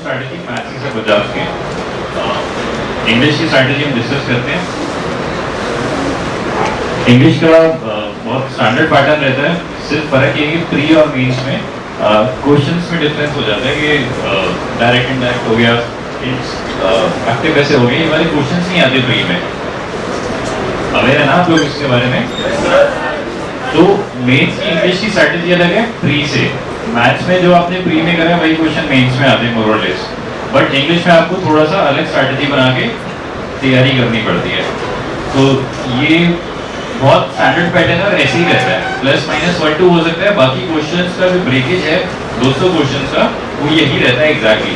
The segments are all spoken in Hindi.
स्ट्रैटेजी मैथ्स के साथ बचा के इंग्लिश की स्ट्रैटेजी हम डिस्कस करते हैं। इंग्लिश का बहुत स्टैंडर्ड पैटर्न रहता है, सिर्फ फर्क ये कि प्री और मेंस में क्वेश्चंस में डिफरेंस हो जाता है कि डायरेक्ट इनडायरेक्ट हो गया, एक्टिव कैसे हो गए, ये वाले क्वेश्चंस नहीं आते प्री में। अवेयर है ना आप लोग इसके बारे में? तो मेंस की इंग्लिश की स्ट्रैटेजी अलग है प्री से। मैथ्स में जो आपने प्री में करा वही क्वेश्चन मेंस में आते हैं मोर और लेस, बट इंग्लिश में आपको थोड़ा सा अलग स्ट्रैटेजी बना के तैयारी करनी पड़ती है। तो ये बहुत स्टैंडर्ड पैटर्न और ऐसे ही रहता है, प्लस माइनस 1 2 हो सकता है। बाकी क्वेश्चंस का जो ब्रेकेज है 200 क्वेश्चंस का, वो यही रहता है एग्जैक्टली।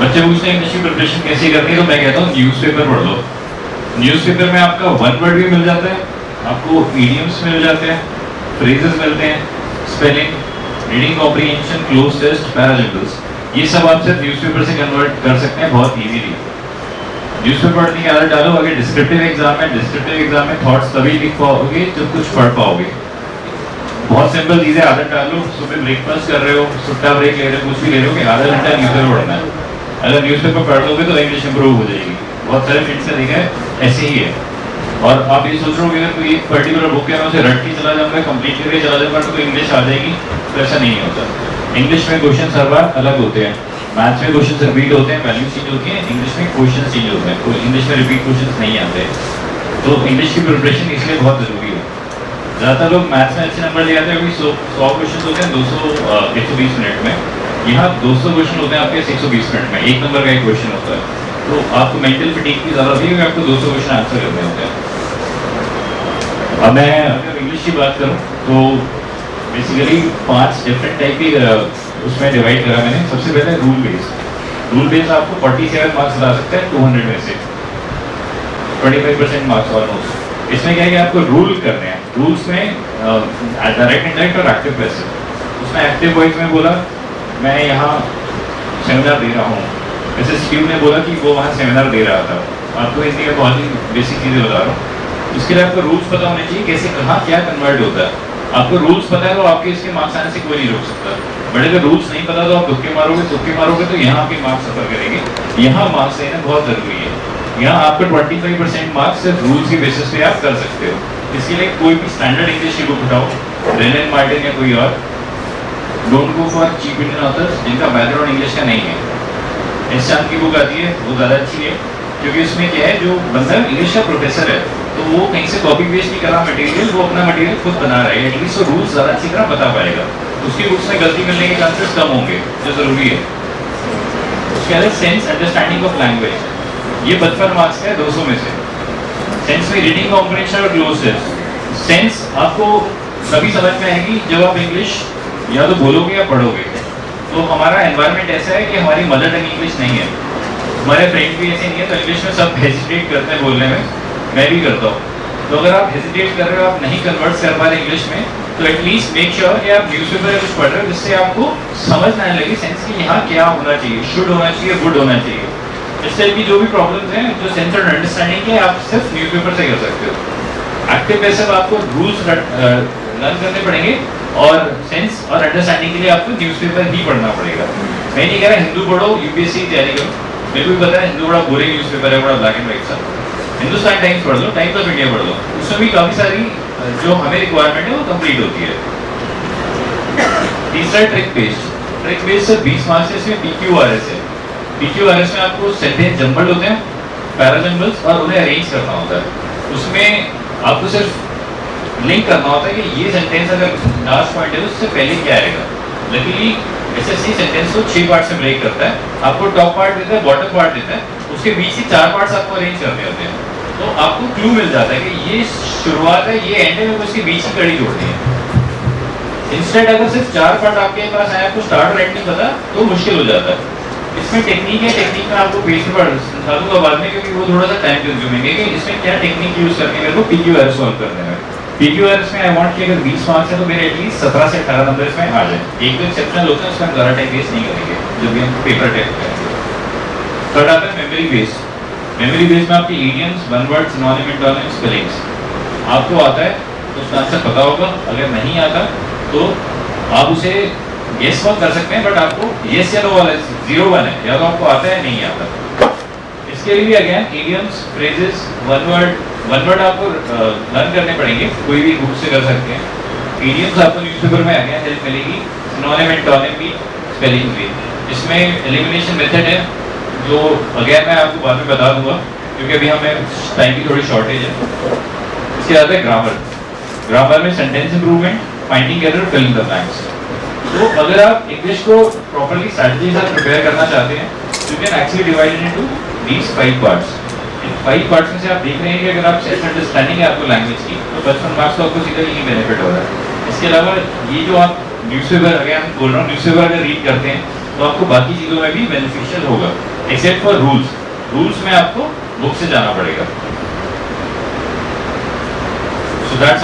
बच्चे पूछते हैं इंग्लिश की प्रिपरेशन कैसे करनी है, तो मैं कहता हूँ न्यूज़पेपर पढ़ लो। न्यूज़पेपर में आपका वन वर्ड भी मिल जाता है, आपको ईडियम्स मिल जाते हैं, फ्रेजेस मिलते हैं, spelling, reading comprehension, cloze test, parajumbles, ये सब आप सिर्फ न्यूज़पेपर से कन्वर्ट कर सकते हैं बहुत इजीली। न्यूज़पेपर पढ़ने की आदत डालो, अगर डिस्क्रिप्टिव एग्जाम है, डिस्क्रिप्टिव एग्जाम में थॉट्स तभी लिख पाओगे जब कुछ पढ़ पाओगे। बहुत सिंपल चीज़ें आदत डालो, सुबह ब्रेकफास्ट कर रहे हो, सुट्टा ब्रेक ले रहे हो, कुछ भी ले रहे हो कि आधा घंटा न्यूज़पेपर पढ़ना है। अगर न्यूज़पेपर पढ़ लोगे तो इंग्लिश इंप्रूव हो जाएगी। बहुत सारे फ्रेंड्स ने देखा है ऐसे ही है। और आप ये सोच रहे हो कि अगर कोई एक पर्टिकुलर बुक है मैं उसे रट के चला जाऊंगा, कंप्लीट करके चला जाऊंगा तो इंग्लिश आ जाएगी, तो ऐसा नहीं होता। इंग्लिश में क्वेश्चन हर बार अलग होते हैं, मैथ्स में क्वेश्चन रिपीट होते हैं, वैल्यू चेंज होती है, इंग्लिश में क्वेश्चन चेंज होते हैं, तो इंग्लिश में रिपीट क्वेश्चन नहीं आते। तो इंग्लिश की प्रिपरेशन इसलिए बहुत ज़रूरी है। ज़्यादातर लोग मैथ्स में अच्छे नंबर ले आते हैं क्योंकि 100 क्वेश्चन होते हैं 120 मिनट में। यहाँ 200 क्वेश्चन होते हैं आपके 120 मिनट में, एक नंबर का एक क्वेश्चन होता है। तो आपको मेंटल फटीग की ज़रूरत नहीं है क्योंकि आपको 200 क्वेश्चन आंसर करने होते हैं। अब मैं अगर इंग्लिश की बात करूँ तो बेसिकली 5 डिफरेंट टाइप की उसमें डिवाइड करा मैंने। सबसे पहले रूल बेस्ड। रूल बेस्ड आपको 47 मार्क्स ला सकता है 200 में से, 25% मार्क्स ऑलमोस्ट। इसमें क्या है कि आपको रूल करने हैं। रूल्स में डायरेक्ट इनडायरेक्ट और एक्टिव पैसिव। उसमें एक्टिव वॉइस में बोला मैं यहाँ सेमिनार दे रहा हूँ, जैसे स्टीव ने बोला कि वो वहाँ सेमिनार दे रहा था। आपको हिंदी में बहुत ही बेसिक चीज़ें बता रहा हूँ। इसके लिए आपको रूल्स पता होने चाहिए, कैसे कहाँ क्या कन्वर्ट होता है। आपको रूल्स पता है तो आपके इसके मार्क्स आने से कोई नहीं रोक सकता। बट अगर रूल्स नहीं पता तो आप तुक्के मारोगे तो यहाँ आपके मार्क्स सफर करेंगे। यहाँ मार्क्स लेना बहुत ज़रूरी है। यहाँ आपको 25% मार्क्स सिर्फ रूल्स की बेसिस पे आप कर सकते हो। इसके लिए कोई भी स्टैंडर्ड इंग्लिश की बुक उठाओ, रेलन मार्टिन या कोई और। Don't go for cheap Indian authors जिनका बैकग्राउंड इंग्लिश का नहीं है। एस चांद की बुक आती है, वो ज़्यादा अच्छी है क्योंकि उसमें क्या है, जो बंदा इंग्लिश का प्रोफेसर है तो वो कहीं से कॉपी पेस्ट नहीं कर रहा मटेरियल, वो अपना मटेरियल खुद बना रहा है। एटलीस्ट वो रूल्स ज़्यादा अच्छी तरह बता पाएगा। उसकी बुक्स में गलती मिलने के चांसेस कम होंगे, जो ज़रूरी है। उसके बाद सेंस अंडरस्टैंडिंग ऑफ लैंग्वेज, ये 52 मार्क्स का है 200 में से। सेंस में रीडिंग कॉम्प्रिहेंशन और क्लोज टेस्ट। सेंस आपको तभी समझ में आएगी जब आप इंग्लिश या तो बोलोगे या पढ़ोगे। तो हमारा एनवायरनमेंट ऐसा है कि हमारी मदर टंग इंग्लिश नहीं है, हमारे फ्रेंड भी ऐसे नहीं है, तो इंग्लिश में सब हेजिटेट करते हैं बोलने में, मैं भी करता हूँ। तो अगर आप हेजिटेट कर रहे हो, आप नहीं कन्वर्ट कर पा रहे इंग्लिश में, तो एटलीस्ट मेक श्योर कि आप न्यूज़पेपर या कुछ पढ़ रहे हो जिससे आपको समझ ना लगे सेंस कि यहाँ क्या होना चाहिए, शुड होना चाहिए, वुड होना चाहिए। इस टाइप की जो भी प्रॉब्लम्स हैं जो सेंस और अंडरस्टैंडिंग के, आप सिर्फ न्यूज़पेपर से कर सकते हो। एक्टिव पैसिव आपको रूल्स लर्न करने पड़ेंगे और सेंस और अंडरस्टैंडिंग के लिए आपको न्यूज़पेपर ही पढ़ना पड़ेगा। मैं नहीं कह रहा हिंदू पढ़ो, यूपीएससी की तैयारी करो, मेरे को भी पता है हिंदू बड़ा बुरे न्यूज़पेपर है, बड़ा ब्लैक एंड व्हाइट सा। हिंदुस्तान टाइम्स पढ़ लो, टाइम्स ऑफ इंडिया पढ़ लो, उसमें भी काफ़ी सारी जो हमें रिक्वायरमेंट है वो कंप्लीट होती है। तीसरा ट्रिक बेस्ड। ट्रिक बेस्ड से 20 मार्क्स है, इसमें PQRS है। PQRS में आपको सेंटेंस जंबल्ड होते हैं, पैराजंबल्स, और उन्हें अरेंज करना होता है। उसमें आपको सिर्फ लिंक करना होता है कि ये सेंटेंस अगर लास्ट पॉइंट है तो उससे पहले क्या आएगा। लकीली SSC सेंटेंस को 6 पार्ट से ब्रेक करता है। आपको टॉप पार्ट देता है, बॉटम पार्ट देता है, उसके बीच से 4 पार्ट्स आपको अरेंज करने होते हैं। तो आपको क्लू मिल जाता है कि ये शुरुआत है, ये एंड है, मेरे को इसके बीच की कड़ी जोड़नी है। इंस्टेंट अगर सिर्फ 4 पार्ट आपके पास आया, आपको स्टार्ट राइट नहीं पता तो मुश्किल हो जाता है। इसमें टेक्निक है, टेक्निक में आपको पेज पर समझा दूंगा बाद में क्योंकि वो थोड़ा सा टाइम कंज्यूमिंग है कि इसमें क्या टेक्निक यूज करनी है मेरे को PQRS सॉल्व करने में। PQRS में आई वांट कि अगर 20 मार्क्स है तो मेरे एटलीस्ट 17 से 18 नंबर इसमें आ जाए। एक तो एक्सेप्शनल होता है, उसमें हम ज़्यादा टाइम वेस्ट नहीं करेंगे जब भी हम पेपर टेस्ट करेंगे। थर्ड आता है मेमोरी बेस्ड। मेमोरी बेस्ड में आपकी idioms, one word, synonym, antonym, spellings आपको आता है तो उसका आंसर पता होगा। अगर नहीं आता तो आप उसे गेस वर्क कर सकते हैं, बट आपको येस या नो वाला 0-1 है, या तो आपको आता है नहीं आता। इसके लिए भी again idioms, phrases, one word आपको लर्न करने पड़ेंगे, कोई भी बुक से कर सकते हैं। इडियम्स आपको न्यूज़पेपर में अगेन हेल्प मिलेगी, सिनोनिम एंटोनिम भी, स्पेलिंग भी। इसमें एलिमिनेशन मेथड है जो अगेन मैं आपको बाद में बता दूंगा, क्योंकि अभी हमें टाइम की थोड़ी शॉर्टेज है। इसके बाद है ग्रामर में sentence improvement, finding error, filling the blanks. तो अगर आप इंग्लिश को प्रॉपर्ली स्ट्रैटेजी के साथ प्रिपेयर करना चाहते हैं, you can actually divide it into these 5 parts. इन 5 पार्ट्स में से आप देख रहे हैं कि अगर आप सेल्फ अंडरस्टैंडिंग है आपको लैंग्वेज की, तो 55 मार्क्स तो आपको सीधा यही बेनिफिट हो रहा है। इसके अलावा ये जो आप न्यूज़पेपर, अगेन बोल रहा हूँ, न्यूज़पेपर अगर रीड करते हैं तो आपको बाकी चीज़ों में भी बेनिफिशियल होगा, एक्सेप्ट फॉर रूल्स में आपको बुक से जाना पड़ेगा। So that's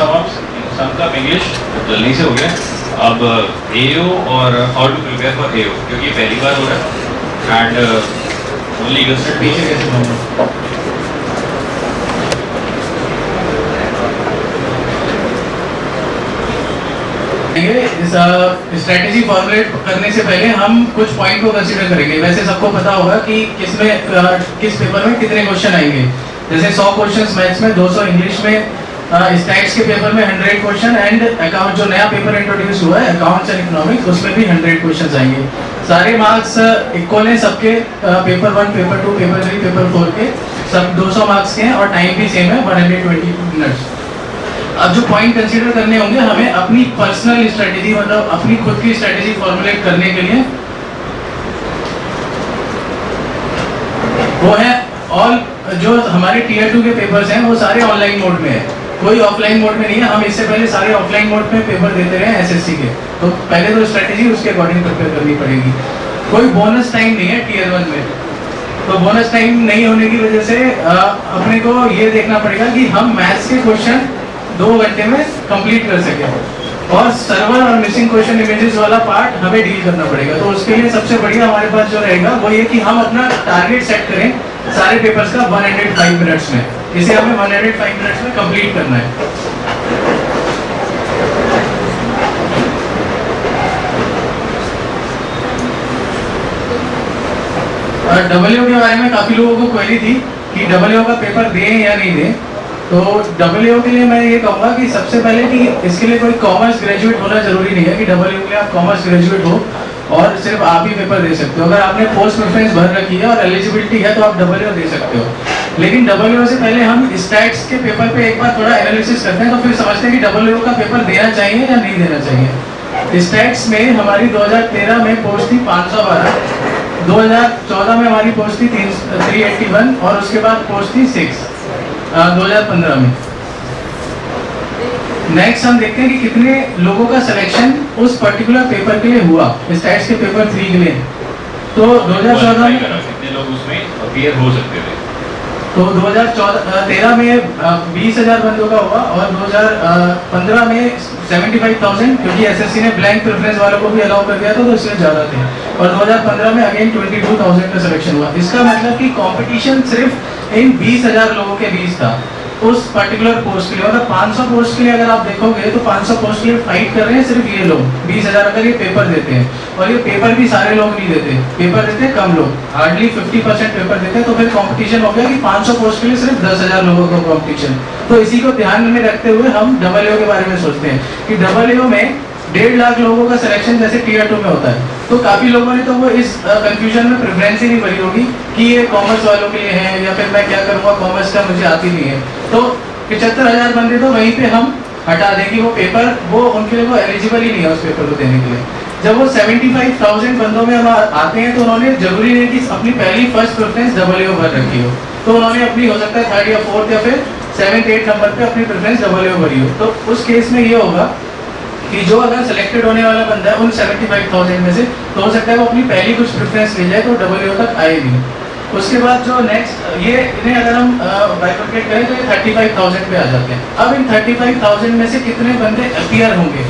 some of English जल्दी से हो गया। अब एओ और how to prepare for AO, क्योंकि ये पहली बार हो रहा है एंड ओनली लीगल पीछे कैसे बनूंगा। स्ट्रेटेजी फॉर्मुलेट करने से पहले हम कुछ पॉइंट को कंसीडर करेंगे। वैसे सबको पता होगा कि किस पेपर में कितने क्वेश्चन आएंगे। जैसे 100 क्वेश्चंस मैथ्स में, 200 इंग्लिश में, स्टैट्स के पेपर में 100 क्वेश्चन, एंड अकाउंट जो नया पेपर इंट्रोड्यूस हुआ है अकाउंट्स एंड इकोनॉमिक्स, उसमें भी 100 क्वेश्चंस आएंगे। सारे मार्क्स इक्वल हैं सबके, पेपर 1, पेपर 2, पेपर 3, पेपर 4 के सब 200 मार्क्स के हैं और टाइम भी सेम है 120 मिनट्स। अब जो पॉइंट कंसीडर करने होंगे हमें अपनी पर्सनल स्ट्रेटेजी, मतलब अपनी खुद की स्ट्रेटेजी फॉर्मुलेट करने के लिए, वो है ऑल जो हमारे टियर 2 के पेपर्स हैं वो सारे ऑनलाइन मोड में है, कोई ऑफलाइन मोड में नहीं है। हम इससे पहले सारे ऑफलाइन मोड में पेपर देते रहे एसएससी के, तो पहले तो स्ट्रेटेजी उसके अकॉर्डिंग प्रिपेयर करनी पड़ेगी। कोई बोनस टाइम नहीं है टियर 1 में, तो बोनस टाइम नहीं होने की वजह से अपने को ये देखना पड़ेगा कि हम मैथ्स के क्वेश्चन 2 घंटे में कंप्लीट कर सके, और सर्वर और मिसिंग क्वेश्चन इमेजेस वाला पार्ट हमें डील करना पड़ेगा। तो उसके लिए सबसे बढ़िया हमारे पास जो रहेगा वो ये कि हम अपना टारगेट सेट करें सारे पेपर्स का 105 मिनट्स में, इसे हमें 105 मिनट्स में कंप्लीट करना है। डब्ल्यू के बारे में काफी लोगों को क्वेरी थी कि डब्ल्यू का पेपर दें या नहीं दें। तो डब्ल्यू के लिए मैं ये कहूँगा कि सबसे पहले कि इसके लिए कोई कॉमर्स ग्रेजुएट होना जरूरी नहीं है कि डब्ल्यू के लिए आप कॉमर्स ग्रेजुएट हो और सिर्फ आप ही पेपर दे सकते हो। अगर आपने पोस्ट प्रेफरेंस भर रखी है और एलिजिबिलिटी है तो आप डब्ल्यू दे सकते हो। लेकिन डब्ल्यू से पहले हम स्टैट्स के पेपर पे एक बार थोड़ा एनालिसिस करते हैं, तो फिर समझते हैं कि डब्ल्यू का पेपर देना चाहिए या नहीं देना चाहिए। स्टैट्स में हमारी 2013 में पोस्ट थी 512, 2014 में हमारी पोस्ट थी 381 और उसके बाद पोस्ट थी 6 2015 में। नेक्स्ट हम देखते हैं कि कितने लोगों का सिलेक्शन उस पर्टिकुलर पेपर के लिए हुआ, स्टैट्स के पेपर 3 के लिए। तो 2014 में कितने लोग उसमें अपीयर हो सकते थे? तो 2013 में 20,000 बंदों का हुआ और 2015 में 75,000, क्योंकि एसएससी ने ब्लैंक प्रेफरेंस वालों को भी अलाउ कर दिया था तो इसलिए ज़्यादा थे। और 2015 में अगेन 22,000 का सिलेक्शन हुआ। इसका मतलब कि कंपटीशन सिर्फ इन 20,000 लोगों के बीच था उस पर्टिकुलर पोस्ट के लिए। मतलब 500 पोस्ट के लिए अगर आप देखोगे तो 500 पोस्ट के लिए फाइट कर रहे हैं सिर्फ ये लोग 20,000 अगर ये पेपर देते हैं। और ये पेपर भी सारे लोग नहीं देते, पेपर देते हैं कम लोग, हार्डली 50% पेपर देते हैं। तो फिर कंपटीशन हो गया कि 500 पोस्ट के लिए सिर्फ 10,000 लोगों का कंपटीशन। तो इसी को ध्यान में रखते हुए हम डब्ल्यू के बारे में सोचते हैं कि डब्ल्यू में 1.5 लाख लोगों का सिलेक्शन जैसे टियर 2 में होता है। तो काफी लोगों ने तो वो इस कंफ्यूजन में प्रेफरेंस ही नहीं भरी होगी कि ये कॉमर्स वालों के लिए है या फिर मैं क्या करूँगा, कॉमर्स का मुझे आती नहीं है। तो 75,000 बंदे तो वहीं पे हम हटा दें कि वो पेपर वो उनके लिए वो एलिजिबल ही नहीं है उस पेपर को देने के लिए। जब वो 75,000 बंदों में हम आते हैं तो उन्होंने जरूरी नहीं कि अपनी पहली फर्स्ट प्रेफरेंस डब्ल्यू भर रखी हो, तो उन्होंने अपनी हो सकता है 3rd या 4th या फिर 7th 8th नंबर पे अपनी प्रेफरेंस डब्ल्यू भरी हो। तो उस केस में ये होगा कि जो अगर सिलेक्टेड होने वाला बंदा है उन 75,000 में से, तो हो सकता है वो अपनी पहली कुछ प्रेफरेंस ले जाए तो डब्ल्यू तक आए नहीं। उसके बाद जो नेक्स्ट ये इन्हें अगर हम बाइफरकेट करें तो ये 35,000 पे आ जाते हैं। अब इन 35,000 में से कितने बंदे अपीयर होंगे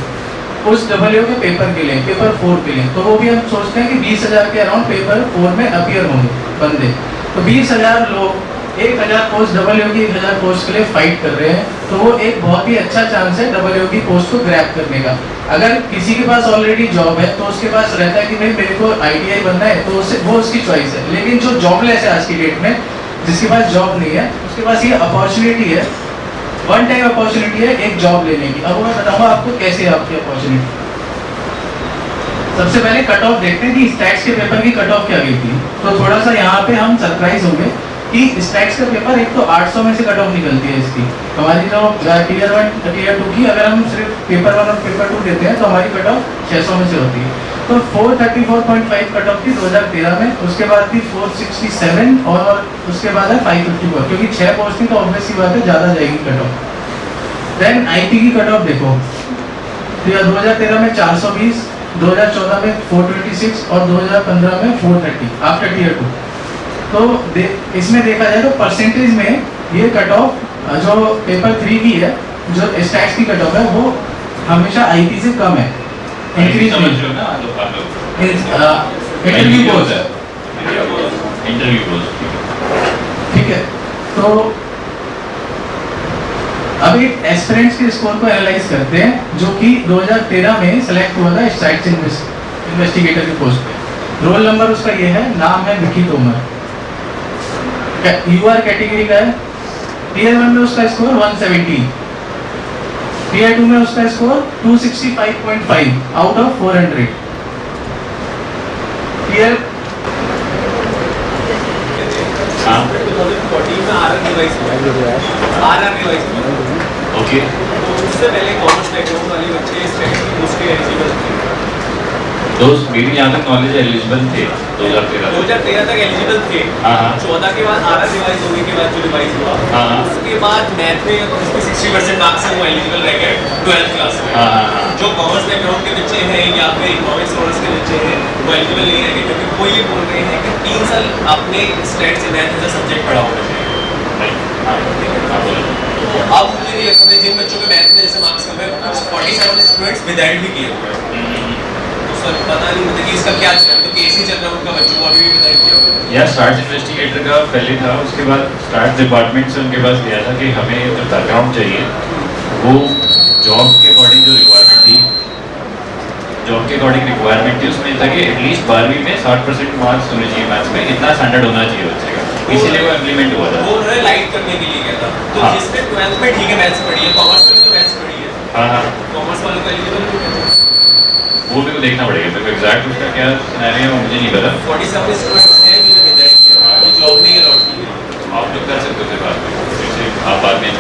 उस डब्ल्यू के पेपर के लिए, पेपर 4 के लिए, तो वो भी हम सोचते हैं कि 20,000 के अराउंड पेपर 4 में अपीयर होंगे बंदे। तो 20,000 लोग 1000 पोस्ट डबल की 1000 पोस्ट के लिए फाइट कर रहे हैं, तो वो एक बहुत ही अच्छा चांस है डबल की पोस्ट को ग्रैब करने का। अगर किसी के पास ऑलरेडी जॉब है तो उसके पास रहता है कि भाई मेरे को ITI बनना है, तो वो उसकी चॉइस है। लेकिन जो जॉबलेस है आज की डेट में, जिसके पास जॉब नहीं है, उसके पास ये अपॉर्चुनिटी है, वन टाइम अपॉर्चुनिटी है एक जॉब लेने की। अब मैं बताऊंगा आपको कैसे है आपकी अपॉर्चुनिटी। सबसे पहले कट ऑफ देखते हैं कि स्टैट्स के पेपर की कट ऑफ क्या गई थी। तो थोड़ा सा यहाँ पे हम सरप्राइज होंगे कि स्टैट्स का पेपर एक तो 800 में से कट ऑफ निकलती है इसकी। हमारी जो टीयर 1 टीयर 2 की अगर हम सिर्फ पेपर 1 और पेपर 2 देते हैं तो हमारी कट ऑफ 600 में से होती है। तो 434.5 कट ऑफ थी 2013 में, उसके बाद थी 467 और उसके बाद है 554, क्योंकि 6 पोस्ट थी तो ऑब्वियस सी बात है ज़्यादा जाएगी कट ऑफ। देन IP की कट ऑफ देखो, 2013 में 420, 2014 में 426 और 2015 में 430 आफ्टर टीयर 2। तो इसमें देखा जाए तो परसेंटेज में ये कट ऑफ जो पेपर 3 की है, जो स्टैट्स की कट ऑफ है, वो हमेशा IP से कम है। इंक्रीज समझ रहे हो ना आप लोग? इंटरव्यू पोस्ट है, इंटरव्यू पोस्ट, ठीक है। तो अब एक एस्पिरेंट्स के स्कोर को एनालाइज करते हैं जो कि 2013 में सेलेक्ट हुआ था स्टैट्स इन्वेस्टिगेटर की पोस्ट पे। रोल नंबर उसका ये है, नाम है विकी तोमर, UR कैटेगरी का है। टीयर 1 में उसका स्कोर 170, टीयर 2 में उसका स्कोर 265.5 आउट ऑफ 400। टीयर 2014 में RR रिवाइज ओके। तो उससे पहले कॉमर्स बैकग्राउंड वाले बच्चे स्टैट्स की पोस्ट के एलिजिबल थे। दोस्त मेरी यहाँ तक नॉलेज एलिजिबल थे 2013 तक एलिजिबल थे। हाँ, हाँ। 14 के बाद RR रिवाइज होने के बाद जो रिवाइज हुआ, हाँ, हाँ। उसके बाद मैथ में उसके 60% मार्क्स से वो एलिजिबल रह गए 12th क्लास में। हाँ। जो कॉमर्स बैकग्राउंड के बच्चे हैं या फिर इकोनॉमिक्स ऑनर्स के बच्चे हैं वो एलिजिबल नहीं रहेंगे, क्योंकि वो ये बोल रहे हैं कि 3 साल आपने स्टैट्स से मैथ एज सब्जेक्ट पढ़ा होना चाहिए। तो अब मुझे नहीं लगता जिन बच्चों के मैथ में जैसे मार्क्स कम है, कुछ 47 स्टूडेंट्स विदाउट भी किए हुए हैं। तो सर पता नहीं मुझे कि इसका क्या चल रहा है, तो केस ही चल रहा है उनका बच्चों को अभी भी विदाउट किया हुआ है। या स्टार्ट इन्वेस्टिगेटर का पहले था, उसके बाद स्टार्ट डिपार्टमेंट से उनके पास गया था कि हमें जो बैकग्राउंड चाहिए वो जॉब के अकॉर्डिंग जो रिक्वायरमेंट थी, उसमें था कि एटलीस्ट 12वीं में 60% मार्क्स होने चाहिए मैथ्स में, इतना स्टैंडर्ड होना चाहिए बच्चे का, इसीलिए वो इम्प्लीमेंट हुआ था। वो उन्होंने लाइट करने के लिए किया था। तो हाँ। जिसने 12th में ठीक है मैथ्स पढ़ी है, कॉमर्स में भी तो मैथ्स पढ़ी है, हाँ, कॉमर्स वालों को एलिजिबल नहीं है। वो मेरे को देखना पड़ेगा, मेरे को एग्जैक्ट उसका क्या सिनेरियो है वो मुझे नहीं पता। 47 स्टूडेंट्स हैं जिन्हें विदाउट किया, अभी जॉब नहीं अलॉट की है। आप लोग कर सकते हो फिर बाद में, जैसे आप बाद में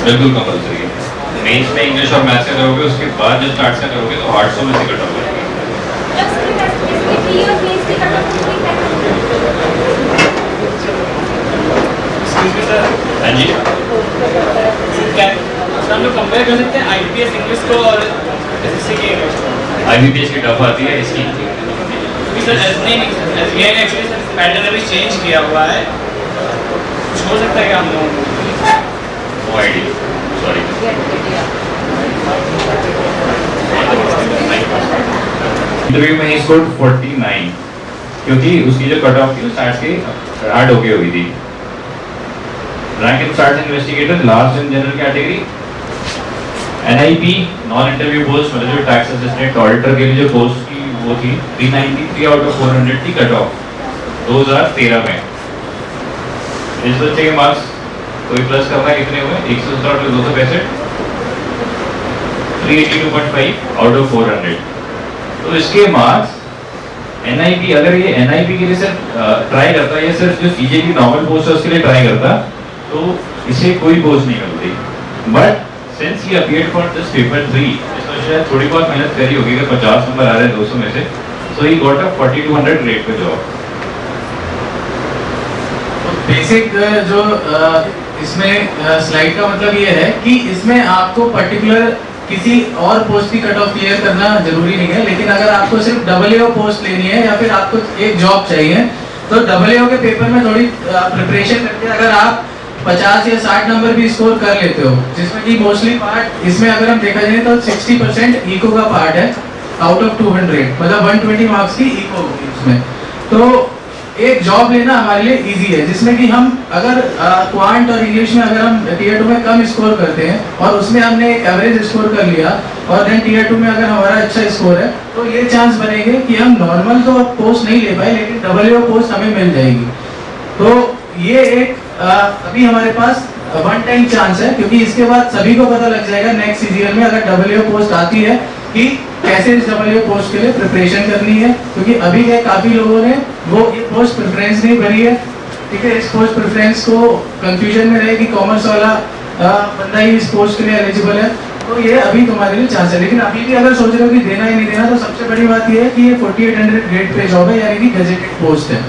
बिल्कुल कंपल्सरी है। मेंस में इंग्लिश और मैथ्स का करोगे, उसके बाद जो स्टार्ट से करोगे तो 800 में से कट ऑफ करोगे। हाँ जी, हम लोग कंपेयर कर सकते हैं IBPS इंग्लिश को और SSC के इंग्लिश को। IBPS की टफ आती है इसकी। सर नहीं SBI ने एक्चुअली सर पैटर्न अभी चेंज किया हुआ है, कुछ हो सकता है क्या हम लोगों को? No idea, sorry. इंटरव्यू में ही स्कोर 49, क्योंकि उसकी जो कट ऑफ थी स्टार्ट की 8 होके हुई थी। Rank in start investigator last in general category. NIP non interview post, मतलब जो टैक्स असिस्टेंट ऑडिटर के लिए जो पोस्ट की वो थी 393 आउट ऑफ 400 की कट ऑफ 2013 में। इस बच्चे के मार्क्स कोई प्लस करना कितने हुए? 117 और 265, 382.5 आउट ऑफ 400। तो इसके मार्क्स NIP, अगर ये NIP के लिए सिर्फ ट्राई करता है या सिर्फ जो CJ की नॉर्मल पोस्ट है उसके लिए ट्राई करता तो इसे कोई पोस्ट नहीं मिलती। But since he appeared for this paper 3, इसमें शायद थोड़ी बहुत मेहनत करी होगी, अगर 50 नंबर आ रहे हैं 200 में से, so he got a 4200 grade pay job. Basic जो इसमें स्लाइड का मतलब ये है कि इसमें आपको पर्टिकुलर किसी और पोस्ट की कट ऑफ क्लियर करना जरूरी नहीं है, लेकिन अगर आपको सिर्फ AAO पोस्ट लेनी है या फिर आपको एक जॉब चाहिए तो AAO के पेपर में थोड़ी प्रिपरेशन करके अगर आप 50 या 60 नंबर भी स्कोर कर लेते हो, जिसमें कि मोस्टली पार्ट इसमें अगर हम देखा जाए तो 60% इको का पार्ट है आउट ऑफ 200, मतलब 120 मार्क्स की इको होगी उसमें। तो एक जॉब लेना हमारे लिए इजी है, जिसमें कि हम अगर क्वांट और इंग्लिश में अगर हम टीयर 2 में कम स्कोर करते हैं और उसमें हमने एक एवरेज स्कोर कर लिया और देन टीयर 2 में अगर हमारा अच्छा स्कोर है तो ये चांस बनेंगे कि हम नॉर्मल तो पोस्ट नहीं ले पाए लेकिन डब्ल्यू पोस्ट हमें मिल जाएगी। तो ये एक अभी हमारे पास वन टाइम चांस है, क्योंकि इसके बाद सभी को पता लग जाएगा नेक्स्ट सीजीएल में अगर डब्ल्यू पोस्ट आती है कि कैसे इस डब्ल्यू पोस्ट के लिए प्रिपरेशन करनी है, क्योंकि अभी के काफी लोगों ने वो ये पोस्ट प्रेफरेंस नहीं भरी है। ठीक है, इस पोस्ट प्रेफरेंस को कंफ्यूजन में रहे कि कॉमर्स वाला बंदा ही इस पोस्ट के लिए एलिजिबल है, तो ये अभी तुम्हारे लिए चांस है। लेकिन अभी भी अगर सोच रहे हो कि देना ही नहीं देना, तो सबसे बड़ी बात ये है कि ये 4800 ग्रेड पे जॉब है, यानी कि गजेटेड पोस्ट है।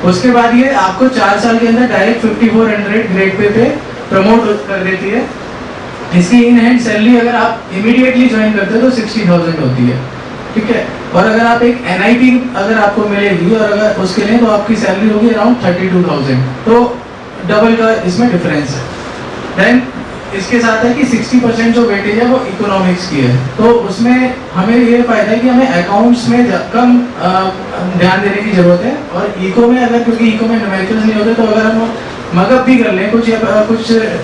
उसके बाद ये आपको 4 साल के अंदर डायरेक्ट 5400 ग्रेड पे प्रमोट कर देती है। इसकी इन हैंड सैलरी अगर आप इमीडिएटली ज्वाइन करते हो तो 60,000 होती है। ठीक है, और अगर आप एक एनआईटी अगर आपको मिलेगी और अगर उसके लिए तो आपकी सैलरी होगी अराउंड 32,000, तो डबल का इसमें डिफरेंस है। देन इसके साथ है कि 60% जो वेटेज है वो इकोनॉमिक्स की है, तो उसमें हमें ये फायदा है कि हमें अकाउंट्स में कम ध्यान देने की जरूरत है। और इको में अगर, क्योंकि इको में न्यूमेरिकल्स नहीं होते, तो अगर हम मगअप भी कर लें कुछ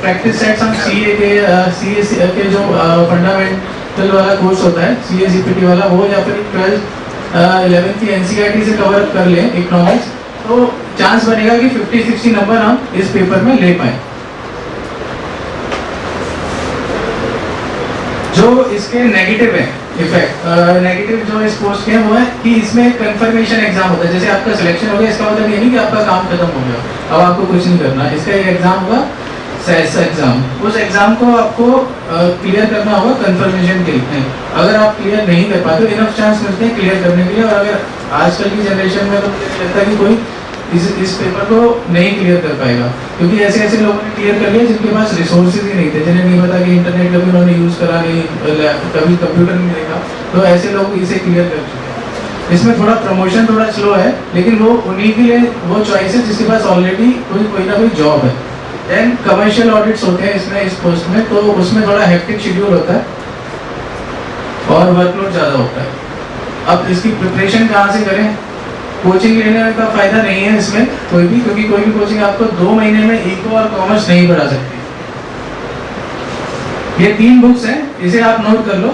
प्रैक्टिस सेट्स, हम सीए के जो फंडामेंटल वाला कोर्स होता है सीए सीपीटी वाला, वो या फिर 12th 11th की एनसीईआरटी से कवर कर लें इकोनॉमिक्स, तो चांस बनेगा कि 50-60 नंबर हम इस पेपर में ले पाए। जो इसके नेगेटिव है इफेक्ट, नेगेटिव जो इस पोस्ट के हैं वो है कि इसमें कंफर्मेशन एग्जाम होता है। जैसे आपका सिलेक्शन हो गया, इसका मतलब ये नहीं कि आपका काम खत्म हो गया, अब आपको कुछ नहीं करना। इसका एक एग्जाम होगा सेस एग्जाम, उस एग्जाम को आपको क्लियर करना होगा कंफर्मेशन के लिए। अगर आप क्लियर नहीं कर पाते तो इनफ चांस मिलते हैं क्लियर करने के लिए, और अगर आजकल की जनरेशन में तो मुझे लगता है कि कोई इस पेपर को नहीं क्लियर कर पाएगा, क्योंकि ऐसे ऐसे लोगों ने क्लियर कर लिया जिनके पास रिसोर्सेज ही नहीं थे, जिन्हें नहीं पता कि इंटरनेट कभी उन्होंने यूज़ करा नहीं, कभी कंप्यूटर नहीं देखा, तो ऐसे लोग इसे क्लियर कर चुके हैं। इसमें थोड़ा प्रमोशन थोड़ा स्लो है, लेकिन वो उन्हीं के लिए वो चॉइस है जिसके पास ऑलरेडी कोई ना कोई जॉब है। देन कमर्शियल ऑडिट्स होते हैं इसमें, इस पोस्ट में, तो उसमें थोड़ा हेक्टिक शेड्यूल होता है और वर्कलोड ज़्यादा होता है। अब इसकी प्रिपरेशन कहाँ से करें? कोचिंग लेने का फायदा नहीं है इसमें कोई भी, क्योंकि कोई भी कोचिंग आपको 2 महीने में इको और कॉमर्स नहीं पढ़ा सकती। ये 3 बुक्स हैं, इसे आप नोट कर लो।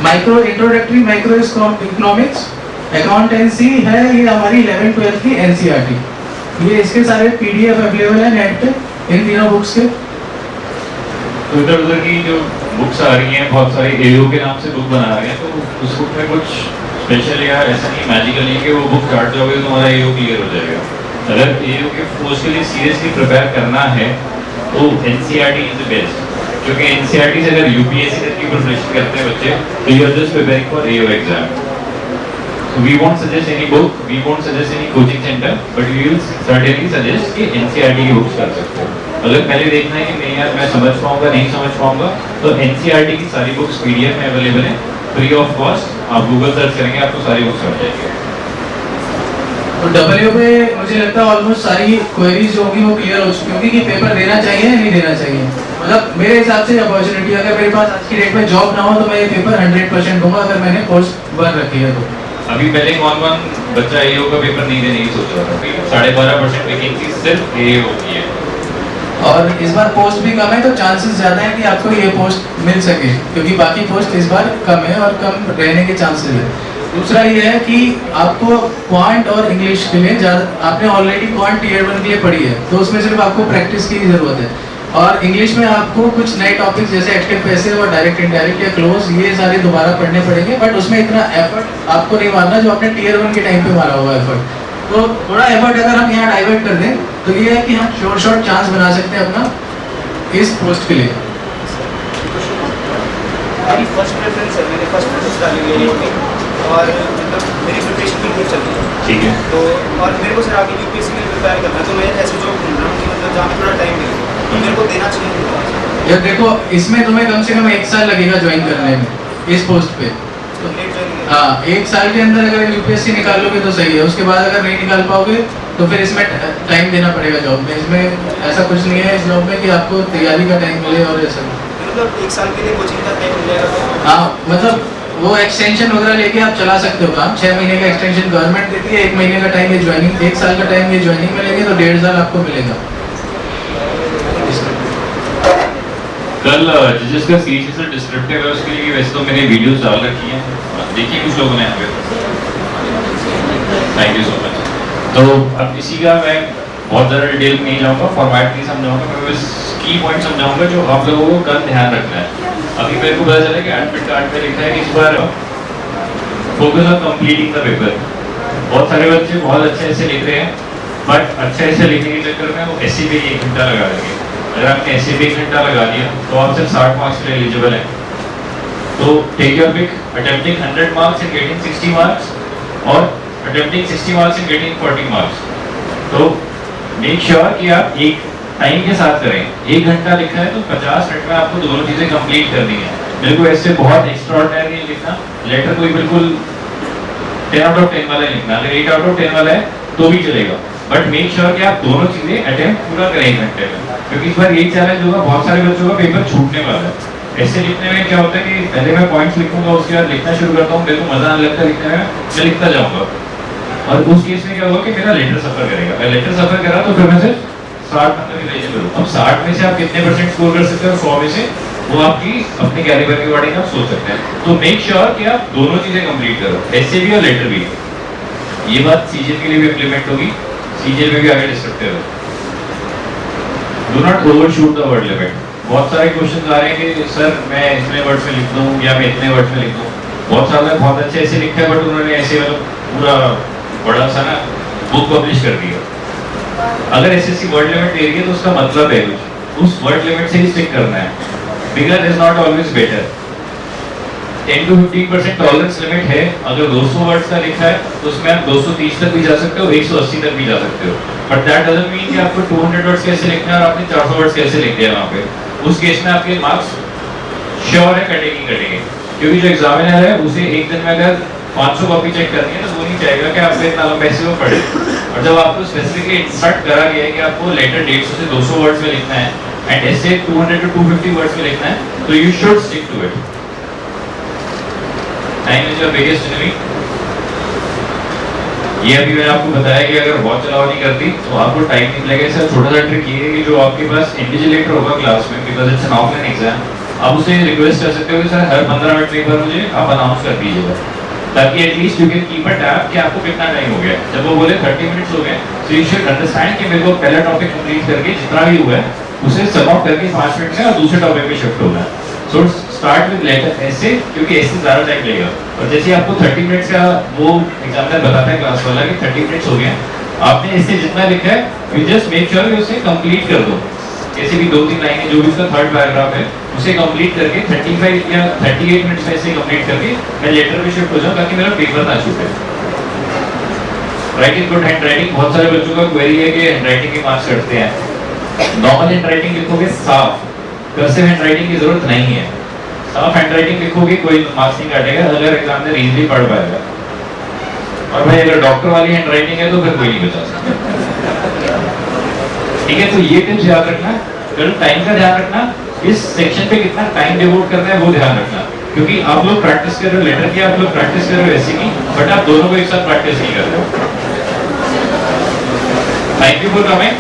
Micro introductory microeconomics, accountancy है, ये हमारी 11th-12th की एनसीईआरटी। ये इसके सारे पीडीएफ अवेलेबल है नेट पे इन तीनों बुक्स के। तो इधर उधर की जो बुक्स आ रही हैं, बहुत सारी एओ के नाम से बुक बना रहे हैं, तो उस बुक में कुछ स्पेशल या ऐसा नहीं मैजिकल नहीं कि वो बुक काट जाओगे तो तुम्हारा एओ क्लियर हो जाएगा। अगर एओ के पोस्ट के लिए सीरियसली प्रिपेयर करना है तो एनसीईआरटी इज द बेस्ट, क्योंकि एनसीईआरटी से अगर यूपीएससी तक की प्रिपरेशन करते हैं बच्चे, तो you are just preparing for AO exam. So we won't suggest any book, we won't suggest any coaching center, but we will certainly suggest कि NCERT की बुक्स कर सकते हो। अगर पहले देखना है कि नहीं यार मैं समझ पाऊंगा नहीं समझ पाऊंगा, तो NCERT की सारी बुक्स PDF में अवेलेबल है, फ्री ऑफ कॉस्ट। आप गूगल सर्च करेंगे आपको सारी बुक्स मिल जाएगी। तो डब्ल्यू पे मुझे लगता है ऑलमोस्ट सारी क्वेरीज जो होगी वो क्लियर हो चुकी होगी कि पेपर देना चाहिए या नहीं देना चाहिए। मतलब मेरे हिसाब से अपॉर्चुनिटी, अगर मेरे पास आज की डेट में जॉब ना हो तो मैं ये पेपर 100% दूंगा अगर मैंने पोस्ट भर रखी है तो। अभी पहले कौन बच्चा एओ का पेपर नहीं देने की सोच रहा था, 12.5% वैकेंसी सिर्फ एओ की है, और इस बार पोस्ट भी कम है, तो चांसेस ज़्यादा है कि आपको ये पोस्ट मिल सके, क्योंकि बाकी पोस्ट इस बार कम है और कम रहने के चांसेस है। दूसरा ये है कि आपको क्वांट और इंग्लिश के लिए ज़्यादा, आपने ऑलरेडी क्वांट टीयर 1 के लिए पढ़ी है, तो उसमें सिर्फ आपको प्रैक्टिस की ज़रूरत है। और इंग्लिश में आपको कुछ नए टॉपिक्स जैसे एक्टिव पैसिव और डायरेक्ट इनडायरेक्ट या क्लोज, ये सारे दोबारा पढ़ने पड़ेंगे, बट उसमें इतना एफर्ट आपको नहीं मारना जो आपने टीयर 1 के टाइम पे मारा हुआ एफर्ट। तो थोड़ा एफर्ट अगर हम यहाँ डाइवर्ट कर दें तो ये है कि हम शॉर्ट चांस बना सकते हैं अपना इस पोस्ट के लिए। मेरी फर्स्ट प्रेफरेंस है, मैंने फर्स्ट प्रेफरेंस डाली है ये, और मतलब मेरी प्रिपरेशन बिल्कुल चल रही है। ठीक है, तो और मेरे को सर आगे यूपीएससी के लिए प्रिपेयर करना है, तो मैं ऐसे जॉब ढूंढ रहा हूँ कि मतलब जहाँ पे थोड़ा टाइम मिले, तो मेरे को देना चाहिए। यार देखो, इसमें तुम्हें कम से कम 1 साल लगेगा ज्वाइन करने में इस पोस्ट पे। तो लेट ज्वाइन, हाँ, 1 साल के अंदर अगर यूपीएससी निकाल लोगे तो सही है, उसके बाद अगर नहीं निकाल पाओगे तो फिर इसमें टाइम देना पड़ेगा जॉब में। इसमें ऐसा कुछ नहीं है इस जॉब में कि आपको तैयारी का टाइम मिले और ऐसा। मतलब 1 साल के लिए कोचिंग का टाइम मिल जाएगा। हाँ, मतलब वो एक्सटेंशन वगैरह लेके आप चला सकते हो काम। 6 महीने का एक्सटेंशन गवर्नमेंट देती है, 1 महीने का टाइम ये ज्वाइनिंग, 1 साल का टाइम ये ज्वाइनिंग में लेंगे तो 1.5 साल आपको मिलेगा। कल जिसका सीरीज से डिस्क्रिप्टिव है उसके लिए वैसे तो मैंने वीडियोस डाल रखी हैं, देखिए कुछ लोगों ने यहाँ पे। Thank you so much. तो अब इसी का मैं बहुत ज़्यादा डिटेल में नहीं जाऊँगा, फॉर्मेट नहीं समझाऊंगा, मैं बस की पॉइंट समझाऊंगा जो आप लोगों को कल ध्यान रखना है। अभी मेरे को पता चला कि एडमिट कार्ड पे लिखा है कि इस बार focus on completing the paper. बहुत सारे बच्चे बहुत अच्छे ऐसे लिख रहे हैं, बट अच्छे ऐसे लिखने के चक्कर में वो ऐसे भी 1 घंटा लगा देंगे। अगर आपने ऐसे भी 1 घंटा लगा दिया तो आप सिर्फ 60 मार्क्स के लिए एलिजिबल हैं। तो take your pick, attempting 100 marks and getting 60 marks और attempting 60 marks and getting 40 marks. तो मेक श्योर कि आप एक टाइम के साथ करें। 1 घंटा लिखा है तो 50 मिनट में आपको दोनों चीज़ें कंप्लीट करनी है। मेरे को ऐसे बहुत एक्स्ट्राऑर्डिनरी नहीं लिखना, लेटर कोई बिल्कुल 10 आउट ऑफ 10 वाला ही लिखना। अगर 8 आउट ऑफ 10 वाला है तो भी चलेगा, बट मेक श्योर कि आप दोनों चीज़ें अटेम्प्ट पूरा करें 1 घंटे में, क्योंकि इस बार यही चैलेंज होगा, बहुत सारे बच्चों का पेपर छूटने वाला है। ऐसे लिखने में क्या होता है कि पहले मैं पॉइंट्स लिखूंगा, उसके बाद लिखना शुरू करता हूँ, मेरे को मजा आने लगता है लिखने में, मैं लिखता जाऊंगा, और उस केस में क्या होगा कि मेरा लेटर सफर करेगा। अगर लेटर सफर करा तो फिर मैं सिर्फ 60 नंबर एलिजिबल हूँ। अब 60 में से आप कितने % स्कोर कर सकते हो 100 में से, वो आपकी अपने कैलिबर के अकॉर्डिंग आप सोच सकते हैं। तो मेक श्योर कि आप दोनों चीजें कंप्लीट करो, ऐसे भी और लेटर भी। ये बात सीजीएल के लिए भी इम्प्लीमेंट होगी, सीजीएल में भी आगे डिस्ट्रक्टिव है। Do not overshoot the word limit. बहुत सारे क्वेश्चन आ रहे हैं कि सर मैं इतने वर्ड्स में लिख दूं या मैं इतने वर्ड्स में लिख दूं। बहुत सारे बहुत अच्छे ऐसे लिखा है, बट उन्होंने ऐसे मतलब पूरा बड़ा सा ना बुक पब्लिश कर दिया। अगर एसएससी वर्ड लिमिट दे रही है तो उसका मतलब है कुछ, उस वर्ड लिमिट से ही स्टिक करना है। Bigger is not always better. 10 to 15% tolerance limit है। अगर 200 वर्ड्स का लिखा है तो उसमें आप 230 तक भी जा सकते हो, 180 तक भी जा सकते हो, बट दैट डजंट मीन कि आपको 200 वर्ड्स कैसे लिखना है और आपने 400 वर्ड्स कैसे लिख दिया वहाँ पे। उस केस में आपके मार्क्स श्योर है कटेंगे, क्योंकि जो एग्जामिनर है उसे एक दिन में अगर 500 कॉपी चेक करनी है तो वो नहीं चाहेगा कि आपको इतना लंबा ऐसे वो पढ़े। और जब आपको स्पेसिफिकली इंस्ट्रक्ट करा गया है कि आपको लेटर 150 से 200 वर्ड्स में लिखना है एंड ऐसे 200 to 250 वर्ड्स में लिखना है, तो you should stick to it. Time is your biggest enemy. ये अभी मैंने आपको बताया कि अगर वॉच अलाउ नहीं करती तो आपको टाइम नहीं लगेगा। इसका छोटा सा ट्रिक ये है कि जो आपके पास इन्विजिलेटर होगा क्लास में, because it's an offline exam, आप उसे रिक्वेस्ट कर सकते हो कि सर हर 15 मिनट में एक बार मुझे आप अनाउंस कर दीजिएगा, ताकि at least you can keep a tab कि आपको कितना टाइम हो गया। जब वो बोले 30 मिनट्स हो गए, सो यू शुड अंडरस्टैंड कि मेरे को पहला टॉपिक कंप्लीट करके जितना भी हुआ है उसे सम आउट करके 5 मिनट में और दूसरे टॉपिक पे शिफ्ट होना है। सो स्टार्ट विद लेटर ऐसे, क्योंकि ऐसे ज़्यादा टाइम लगेगा। और जैसे आपको 30 मिनट्स का वो एग्जामिनर बताता है क्लास वाला कि 30 मिनट्स हो गए, आपने इससे जितना लिखा है यू जस्ट मेक श्योर कि उसे कंप्लीट कर दो। ऐसे भी 2-3 लाइनें जो भी उसका थर्ड पैराग्राफ है उसे कंप्लीट करके 35 या 38 मिनट्स में इसे कंप्लीट करके मैं लेटर पे शिफ्ट हो जाऊँ, ताकि मेरा पेपर ना छूटे। राइटिंग गुड हैंड राइटिंग, बहुत सारे बच्चों का क्वेरी है कि हैंड राइटिंग के मार्क्स कटते हैं। नॉर्मल हैंड राइटिंग लिखोगे साफ, कर्सिव हैंड राइटिंग की जरूरत नहीं है। साफ हैंड राइटिंग लिखोगे कोई मार्क्स नहीं काटेगा अगर एग्जामिनर इजीली पढ़ पाएगा। और भाई अगर डॉक्टर वाली हैंड राइटिंग है तो फिर कोई नहीं बचा सकता। ठीक है, तो ये टिप्स याद रखना। कल टाइम का ध्यान रखना, इस सेक्शन पे कितना टाइम डिवोट करना है वो ध्यान रखना, क्योंकि आप लोग प्रैक्टिस कर रहे हो लेटर की, आप लोग प्रैक्टिस कर रहे हो ऐसे की, बट आप दोनों को एक साथ प्रैक्टिस नहीं कर रहे हो। Thank you for coming.